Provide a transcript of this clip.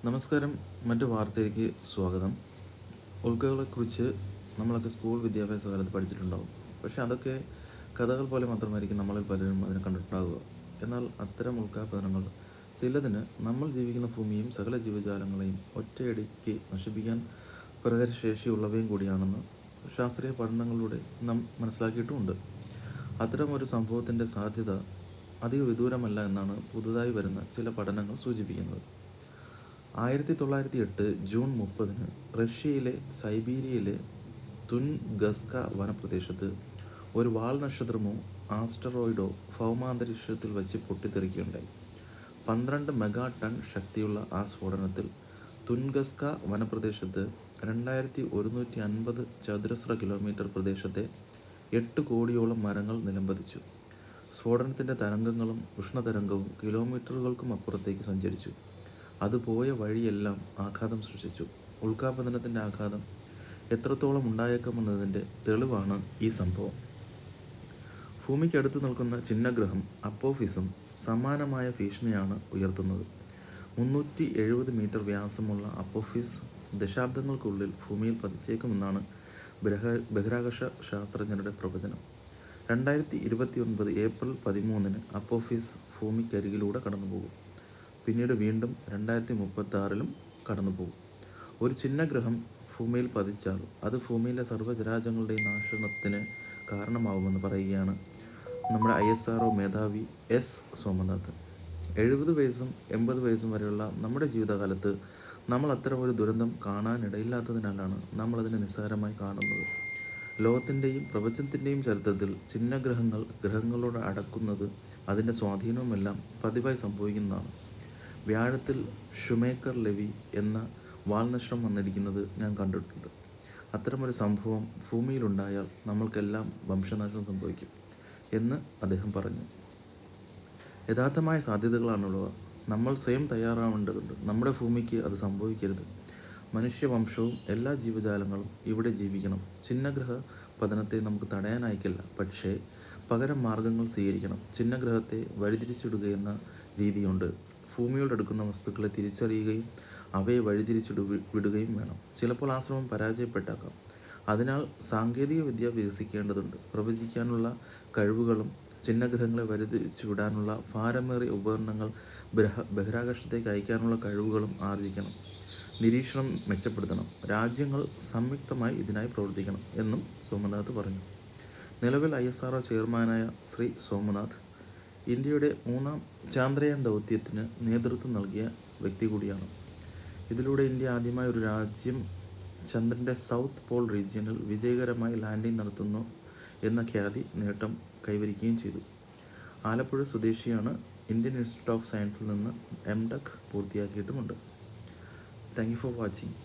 നമസ്കാരം. മറ്റു വാർത്തയിലേക്ക് സ്വാഗതം. ഉൽക്കകളെക്കുറിച്ച് നമ്മളൊക്കെ സ്കൂൾ വിദ്യാഭ്യാസ കാലത്ത് പഠിച്ചിട്ടുണ്ടാവും. പക്ഷേ അതൊക്കെ കഥകൾ പോലെ മാത്രമായിരിക്കും നമ്മളിൽ പലരും അതിനെ കണ്ടിട്ടുണ്ടാവുക. എന്നാൽ അത്തരം ഉൽക്കാപതനങ്ങൾ ചിലതിന് നമ്മൾ ജീവിക്കുന്ന ഭൂമിയും സകല ജീവജാലങ്ങളെയും ഒറ്റയടിക്ക് നശിപ്പിക്കാൻ പ്രഹരശേഷിയുള്ളവയും കൂടിയാണെന്ന് ശാസ്ത്രീയ പഠനങ്ങളിലൂടെ നാം മനസ്സിലാക്കിയിട്ടുമുണ്ട്. അത്തരം ഒരു സംഭവത്തിൻ്റെ സാധ്യത അധിക വിദൂരമല്ല എന്നാണ് പുതുതായി വരുന്ന ചില പഠനങ്ങൾ സൂചിപ്പിക്കുന്നത്. 1908 ജൂൺ 30 റഷ്യയിലെ സൈബീരിയയിലെ തുൻഗസ്ക വനപ്രദേശത്ത് ഒരു വാൽ നക്ഷത്രമോ ആസ്റ്ററോയിഡോ ഭൗമാന്തരീക്ഷത്തിൽ വച്ച് പൊട്ടിത്തെറിക്കുകയുണ്ടായി. 12 മെഗാ ടൺ ശക്തിയുള്ള ആ സ്ഫോടനത്തിൽ തുൻഗസ്ക വനപ്രദേശത്ത് 2150 ചതുരശ്ര കിലോമീറ്റർ പ്രദേശത്തെ 8 കോടിയോളം മരങ്ങൾ നിലംപതിച്ചു. സ്ഫോടനത്തിൻ്റെ തരംഗങ്ങളും ഉഷ്ണതരംഗവും കിലോമീറ്ററുകൾക്കും അപ്പുറത്തേക്ക് സഞ്ചരിച്ചു. അത് പോയ വഴിയെല്ലാം ആഘാതം സൃഷ്ടിച്ചു. ഉൽക്കാപതനത്തിൻ്റെ ആഘാതം എത്രത്തോളം ഉണ്ടായേക്കാമെന്നതിൻ്റെ തെളിവാണ് ഈ സംഭവം. ഭൂമിക്കടുത്ത് നിൽക്കുന്ന ചിഹ്നഗ്രഹം അപ്പോഫിസും സമാനമായ ഭീഷണിയാണ് ഉയർത്തുന്നത്. 370 മീറ്റർ വ്യാസമുള്ള അപ്പോഫിസ് ദശാബ്ദങ്ങൾക്കുള്ളിൽ ഭൂമിയിൽ പതിച്ചേക്കുമെന്നാണ് ബഹിരാകാശ ശാസ്ത്രജ്ഞരുടെ പ്രവചനം. 2029 ഏപ്രിൽ 13 അപ്പോഫിസ് ഭൂമിക്കരികിലൂടെ കടന്നുപോകും. പിന്നീട് വീണ്ടും 2036 കടന്നുപോകും. ഒരു ചിഹ്നഗ്രഹം ഭൂമിയിൽ പതിച്ചാൽ അത് ഭൂമിയിലെ സർവ്വചരാചങ്ങളുടെയും നാശനത്തിന് കാരണമാവുമെന്ന് പറയുകയാണ് നമ്മുടെ ISRO മേധാവി എസ് സോമനാഥ്. 70 വയസ്സും 80 വയസ്സും വരെയുള്ള നമ്മുടെ ജീവിതകാലത്ത് നമ്മൾ അത്തരം ഒരു ദുരന്തം കാണാനിടയില്ലാത്തതിനാലാണ് നമ്മളതിനെ നിസ്സാരമായി കാണുന്നത്. ലോകത്തിൻ്റെയും പ്രപഞ്ചത്തിൻ്റെയും ചരിത്രത്തിൽ ചിഹ്നഗ്രഹങ്ങൾ ഗ്രഹങ്ങളോട് അടക്കുന്നത് അതിൻ്റെ സ്വാധീനവുമെല്ലാം പതിവായി സംഭവിക്കുന്നതാണ്. വ്യാഴത്തിൽ ഷുമേക്കർ ലെവി എന്ന വാൽനക്ഷത്രം വന്നിരിക്കുന്നത് ഞാൻ കണ്ടിട്ടുണ്ട്. അത്തരമൊരു സംഭവം ഭൂമിയിലുണ്ടായാൽ നമ്മൾക്കെല്ലാം വംശനാശം സംഭവിക്കും എന്ന് അദ്ദേഹം പറഞ്ഞു. യഥാർത്ഥമായ സാധ്യതകളാണുള്ളവ. നമ്മൾ സ്വയം തയ്യാറാവേണ്ടതുണ്ട്. നമ്മുടെ ഭൂമിക്ക് അത് സംഭവിക്കരുത്. മനുഷ്യവംശവും എല്ലാ ജീവജാലങ്ങളും ഇവിടെ ജീവിക്കണം. ചിഹ്നഗ്രഹ പതനത്തെ നമുക്ക് തടയാനായിക്കില്ല, പക്ഷേ പകരം മാർഗങ്ങൾ സ്വീകരിക്കണം. ചിഹ്നഗ്രഹത്തെ വഴിതിരിച്ചിടുകയെന്ന രീതിയുണ്ട്. ഭൂമിയോട് അടുക്കുന്ന വസ്തുക്കളെ തിരിച്ചറിയുകയും അവയെ വിടുകയും വേണം. ചിലപ്പോൾ ആ ശ്രമം പരാജയപ്പെട്ടേക്കാം. അതിനാൽ സാങ്കേതിക വിദ്യ വികസിക്കേണ്ടതുണ്ട്. പ്രവചിക്കാനുള്ള കഴിവുകളും ചിഹ്നഗ്രഹങ്ങളെ വഴിതിരിച്ചു വിടാനുള്ള ഭാരമേറിയ ഉപകരണങ്ങൾ ബഹിരാകാശത്തേക്ക് അയക്കാനുള്ള കഴിവുകളും ആർജിക്കണം. നിരീക്ഷണം മെച്ചപ്പെടുത്തണം. രാജ്യങ്ങൾ സംയുക്തമായി ഇതിനായി പ്രവർത്തിക്കണം എന്നും സോമനാഥ് പറഞ്ഞു. നിലവിൽ ISRO ചെയർമാനായ ശ്രീ സോമനാഥ് ഇന്ത്യയുടെ 3ാം ചാന്ദ്രയാൻ ദൗത്യത്തിന് നേതൃത്വം നൽകിയ വ്യക്തി കൂടിയാണ്. ഇതിലൂടെ ഇന്ത്യ ആദ്യമായി ഒരു രാജ്യം ചന്ദ്രൻ്റെ സൗത്ത് പോൾ റീജിയനിൽ വിജയകരമായി ലാൻഡിംഗ് നടത്തുന്നു എന്ന ഖ്യാതി നേട്ടം കൈവരിക്കുകയും ചെയ്തു. ആലപ്പുഴ സ്വദേശിയാണ്. ഇന്ത്യൻ ഇൻസ്റ്റിറ്റ്യൂട്ട് ഓഫ് സയൻസിൽ നിന്ന് MTech പൂർത്തിയാക്കിയിട്ടുമുണ്ട്. Thank you for watching.